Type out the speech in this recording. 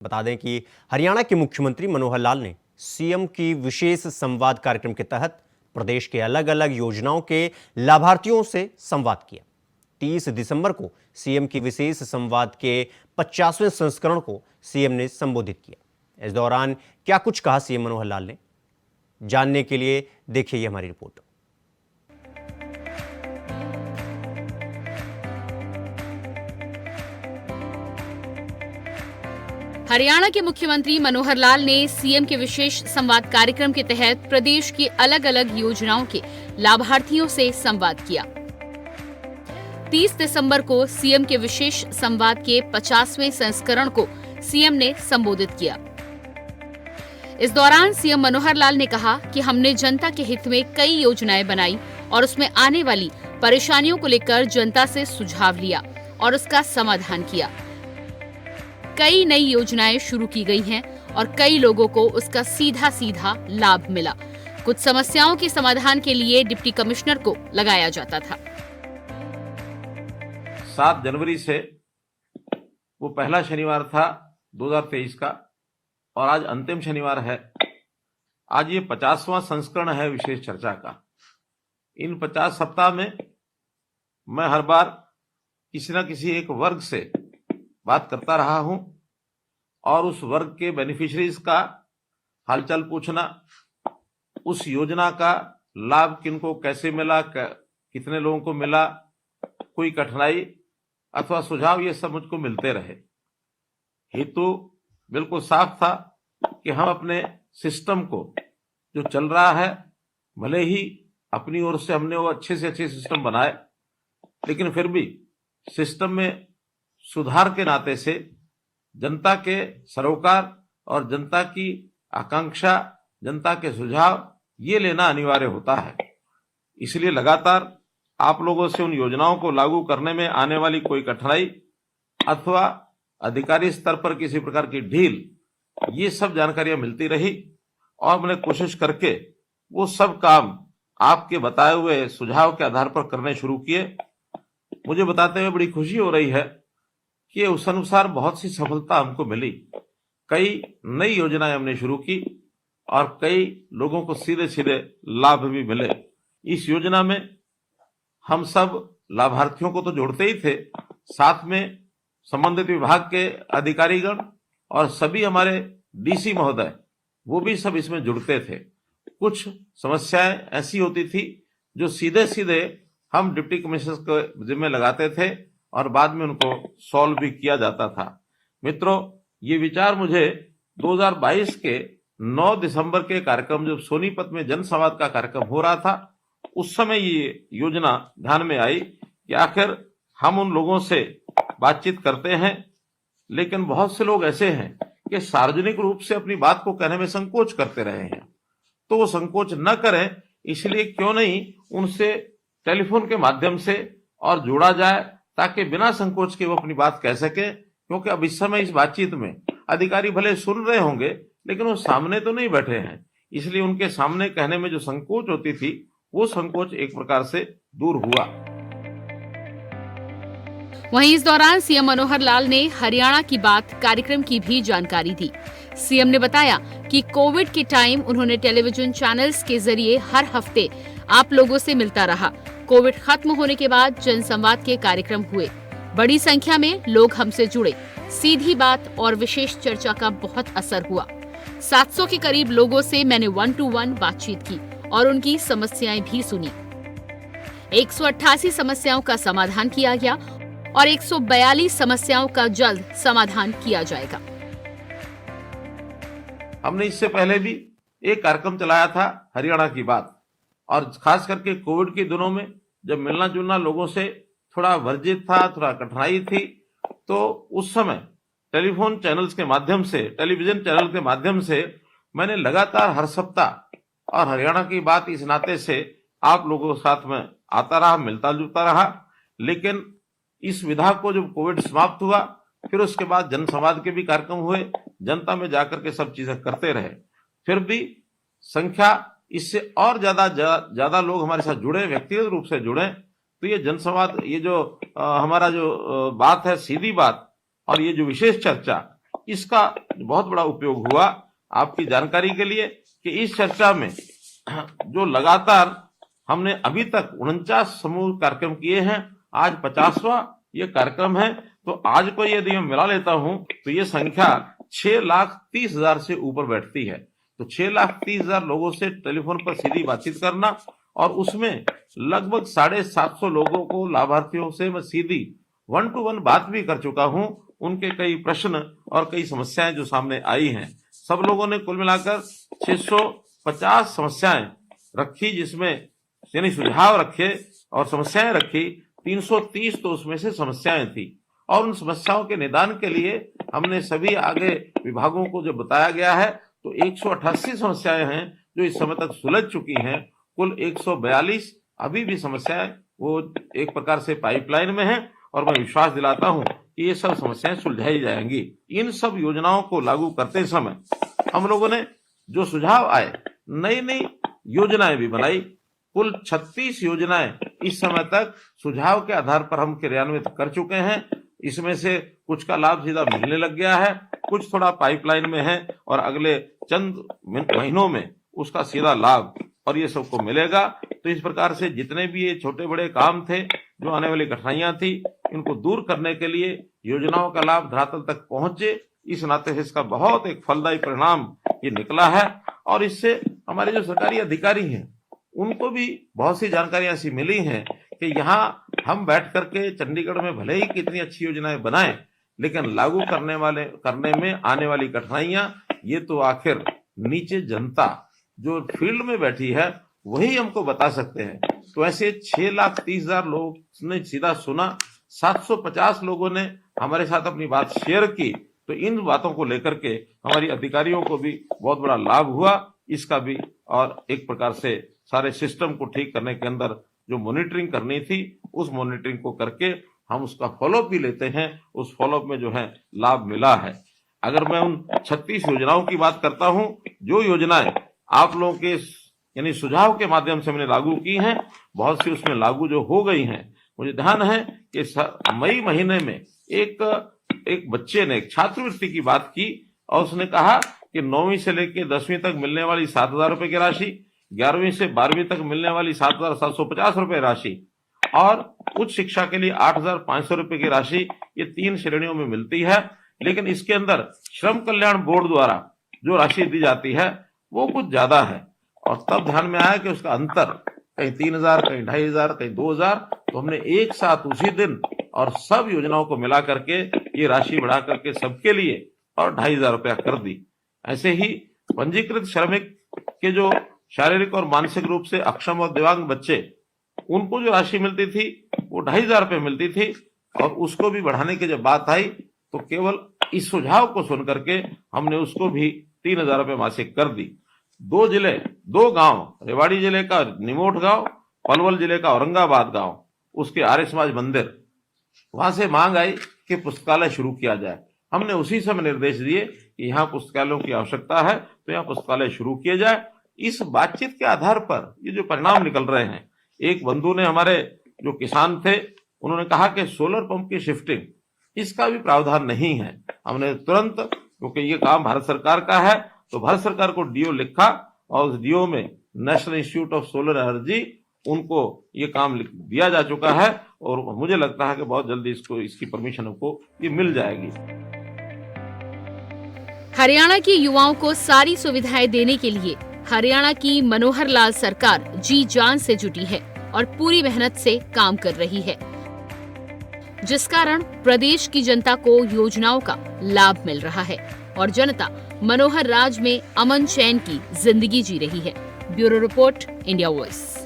बता दें कि हरियाणा के मुख्यमंत्री मनोहर लाल ने सीएम की विशेष संवाद कार्यक्रम के तहत प्रदेश के अलग अलग योजनाओं के लाभार्थियों से संवाद किया। 30 दिसंबर को सीएम की विशेष संवाद के 50वें संस्करण को सीएम ने संबोधित किया। इस दौरान क्या कुछ कहा सीएम मनोहर लाल ने, जानने के लिए देखिए हमारी रिपोर्ट। हरियाणा के मुख्यमंत्री मनोहर लाल ने सीएम के विशेष संवाद कार्यक्रम के तहत प्रदेश की अलग अलग योजनाओं के लाभार्थियों से संवाद किया। 30 दिसंबर को सीएम के विशेष संवाद के 50वें संस्करण को सीएम ने संबोधित किया। इस दौरान सीएम मनोहर लाल ने कहा कि हमने जनता के हित में कई योजनाएं बनाई और उसमें आने वाली परेशानियों को लेकर जनता से सुझाव लिया और उसका समाधान किया। कई नई योजनाएं शुरू की गई हैं और कई लोगों को उसका सीधा सीधा लाभ मिला। कुछ समस्याओं के समाधान के लिए डिप्टी कमिश्नर को लगाया जाता था। 7 जनवरी से वो पहला शनिवार था 2023 का और आज अंतिम शनिवार है। आज ये 50वां संस्करण है विशेष चर्चा का। इन 50 सप्ताह में मैं हर बार किसी न किसी एक वर्ग से बात करता रहा हूं और उस वर्ग के बेनिफिशरीज का हालचाल पूछना, उस योजना का लाभ किनको कैसे मिला, कितने लोगों को मिला, कोई कठिनाई अथवा सुझाव, ये सब मुझको मिलते रहे। हेतु बिल्कुल साफ था कि हम अपने सिस्टम को जो चल रहा है, भले ही अपनी ओर से हमने वो अच्छे से अच्छे सिस्टम बनाए, लेकिन फिर भी सिस्टम में सुधार के नाते से जनता के सरोकार और जनता की आकांक्षा, जनता के सुझाव ये लेना अनिवार्य होता है। इसलिए लगातार आप लोगों से उन योजनाओं को लागू करने में आने वाली कोई कठिनाई अथवा अधिकारी स्तर पर किसी प्रकार की ढील, ये सब जानकारियां मिलती रही और मैंने कोशिश करके वो सब काम आपके बताए हुए सुझाव के आधार पर करने शुरू किए। मुझे बताते हुए बड़ी खुशी हो रही है कि उस अनुसार बहुत सी सफलता हमको मिली। कई नई योजनाएं हमने शुरू की और कई लोगों को सीधे सीधे लाभ भी मिले। इस योजना में हम सब लाभार्थियों को तो जोड़ते ही थे, साथ में संबंधित विभाग के अधिकारीगण और सभी हमारे डीसी महोदय, वो भी सब इसमें जुड़ते थे। कुछ समस्याएं ऐसी होती थी जो सीधे सीधे हम डिप्टी कमिश्नर के जिम्मे लगाते थे और बाद में उनको सॉल्व भी किया जाता था। मित्रों, ये विचार मुझे 2022 के 9 दिसंबर के कार्यक्रम, जब सोनीपत में जनसंवाद का कार्यक्रम हो रहा था, उस समय ये योजना ध्यान में आई कि आखिर हम उन लोगों से बातचीत करते हैं, लेकिन बहुत से लोग ऐसे हैं कि सार्वजनिक रूप से अपनी बात को कहने में संकोच करते रहे हैं। तो वो संकोच न करें, इसलिए क्यों नहीं उनसे टेलीफोन के माध्यम से और जोड़ा जाए, ताकि बिना संकोच के वो अपनी बात कह सके। क्योंकि अब इस समय इस बातचीत में अधिकारी भले सुन रहे होंगे, लेकिन वो सामने तो नहीं बैठे हैं, इसलिए उनके सामने कहने में जो संकोच होती थी, वो संकोच एक प्रकार से दूर हुआ। वहीं इस दौरान सीएम मनोहर लाल ने हरियाणा की बात कार्यक्रम की भी जानकारी दी। सीएम ने बताया कि कोविड के टाइम उन्होंने टेलीविजन चैनल्स के जरिए हर हफ्ते आप लोगों से मिलता रहा। कोविड खत्म होने के बाद जनसंवाद के कार्यक्रम हुए, बड़ी संख्या में लोग हमसे जुड़े। सीधी बात और विशेष चर्चा का बहुत असर हुआ। 700 के करीब लोगों से मैंने 1-to-1 बातचीत की और उनकी समस्याएं भी सुनी। 188 समस्याओं का समाधान किया गया और 142 समस्याओं का जल्द समाधान किया जाएगा। हमने इससे पहले भी एक कार्यक्रम चलाया था, हरियाणा की बात, और खास करके कोविड के दिनों में जब मिलना जुलना लोगों से थोड़ा वर्जित था, थोड़ा कठिनाई थी, तो उस समय टेलीफोन चैनल्स के माध्यम से, टेलीविजन चैनल के माध्यम से मैंने लगातार हर सप्ताह और हरियाणा की बात इस नाते से आप लोगों के साथ में आता रहा, मिलता जुलता रहा। लेकिन इस विधा को जब कोविड समाप्त हुआ, फिर उसके बाद जनसंवाद के भी कार्यक्रम हुए, जनता में जाकर के सब चीजें करते रहे। फिर भी संख्या इससे और ज्यादा लोग हमारे साथ जुड़े, व्यक्तिगत रूप से जुड़े, तो ये जनसंवाद, ये जो हमारा जो बात है, सीधी बात, और ये जो विशेष चर्चा, इसका बहुत बड़ा उपयोग हुआ। आपकी जानकारी के लिए कि इस चर्चा में जो लगातार हमने अभी तक 49 समूह कार्यक्रम किए हैं, आज 50वां ये कार्यक्रम है। तो आज को यदि मैं मिला लेता हूं तो ये संख्या 6,30,000 से ऊपर बैठती है। तो 6,30,000 लोगों से टेलीफोन पर सीधी बातचीत करना और उसमें लगभग 750 लोगों को लाभार्थियों से मैं सीधी 1-to-1 बात भी कर चुका हूं। उनके कई प्रश्न और कई समस्याएं जो सामने आई हैं, सब लोगों ने कुल मिलाकर 650 समस्याएं रखी, जिसमें यानी सुझाव रखे और समस्याएं रखी। 330 तो उसमें से समस्याएं थी और उन समस्याओं के निदान के लिए हमने सभी आगे विभागों को जो बताया गया है, तो 188 समस्याएं हैं जो इस समय तक सुलझ चुकी हैं। कुल 142 अभी भी समस्याएं वो एक प्रकार से पाइपलाइन में हैं और मैं विश्वास दिलाता हूं कि ये सब समस्याएं सुलझाई जाएंगी। इन सब योजनाओं को लागू करते समय हम लोगों ने जो सुझाव आए, नई नई योजनाएं भी बनाई। कुल 36 योजनाएं इस समय तक सुझाव के आधार पर हम क्रियान्वित कर चुके हैं। इसमें से कुछ का लाभ सीधा मिलने लग गया है, कुछ थोड़ा पाइपलाइन में है और अगले चंद महीनों में उसका सीधा लाभ और ये सबको मिलेगा। तो इस प्रकार से जितने भी ये छोटे बड़े काम थे, जो आने वाली कठिनाइयां थी, इनको दूर करने के लिए योजनाओं का लाभ धरातल तक पहुंचे। इस नाते से इसका बहुत एक फलदायी परिणाम ये निकला है और इससे हमारे जो सरकारी अधिकारी हैं उनको भी बहुत सी जानकारियां ऐसी मिली हैं कि यहाँ हम बैठ करके चंडीगढ़ में भले ही कितनी अच्छी योजनाएं बनाएं, लेकिन लागू करने में आने वाली कठिनाइयां ये तो आखिर नीचे जनता जो फील्ड में बैठी है वही हमको बता सकते हैं। तो ऐसे 6,30,000 लोग ने सीधा सुना, 750 लोगों ने हमारे साथ अपनी बात शेयर की। तो इन बातों को लेकर के हमारी अधिकारियों को भी बहुत बड़ा लाभ हुआ इसका भी, और एक प्रकार से सारे सिस्टम को ठीक करने के अंदर जो मॉनिटरिंग करनी थी उस मॉनिटरिंग को करके हम उसका फॉलोअप भी लेते हैं। उस फॉलोअप में जो है लाभ मिला है। अगर मैं उन 36 योजनाओं की बात करता हूं, जो योजनाएं आप लोगों के यानी सुझाव के माध्यम से हमने लागू की हैं, बहुत सी उसमें लागू जो हो गई हैं। मुझे ध्यान है कि मई महीने में एक बच्चे ने एक छात्रवृत्ति की बात की और उसने कहा कि 9वीं से लेकर 10वीं तक मिलने वाली 7,000 रुपए की राशि, 11वीं से 12वीं तक मिलने वाली 7,750 रुपए राशि और उच्च शिक्षा के लिए 8,500 रुपए की राशि, ये 3 श्रेणियों में मिलती है। लेकिन इसके अंदर श्रम कल्याण बोर्ड द्वारा जो राशि दी जाती है वो कुछ ज्यादा है और तब ध्यान में आया कि उसका अंतर कहीं 3,000, कहीं 2,500, कहीं 2,000। तो हमने एक साथ उसी दिन और सब योजनाओं को मिला करके ये राशि बढ़ा करके सबके लिए और 2,500 रुपया कर दी। ऐसे ही पंजीकृत श्रमिक के जो शारीरिक और मानसिक रूप से अक्षम और दिव्यांग बच्चे, उनको जो राशि मिलती थी वो 2,500 रुपये मिलती थी और उसको भी बढ़ाने की जब बात आई तो केवल इस सुझाव को सुन करके हमने उसको भी 3,000 रुपये मासिक कर दी। 2 गांव, रेवाड़ी जिले का निमोट गांव, पलवल जिले का औरंगाबाद गांव, उसके आर्य समाज मंदिर, वहां से मांग आई कि पुस्तकालय शुरू किया जाए। हमने उसी समय निर्देश दिए कि यहाँ पुस्तकालयों की आवश्यकता है तो यहाँ पुस्तकालय शुरू किए जाए। इस बातचीत के आधार पर ये जो परिणाम निकल रहे हैं, एक बंधु ने, हमारे जो किसान थे, उन्होंने कहा कि सोलर पंप की शिफ्टिंग इसका भी प्रावधान नहीं है। हमने तुरंत, क्योंकि ये काम भारत सरकार का है, तो भारत सरकार को डीओ लिखा और उस डीओ में national institute of solar energy, उनको ये काम दिया जा चुका है और मुझे लगता है कि बहुत जल्दी इसकी परमिशन हमको ये मिल जाएगी। हरियाणा के युवाओं को सारी सुविधाएं देने के लिए हरियाणा की मनोहर लाल सरकार जी जान से जुटी है और पूरी मेहनत से काम कर रही है, जिस कारण प्रदेश की जनता को योजनाओं का लाभ मिल रहा है और जनता मनोहर राज में अमन चैन की जिंदगी जी रही है। Bureau report, India voice.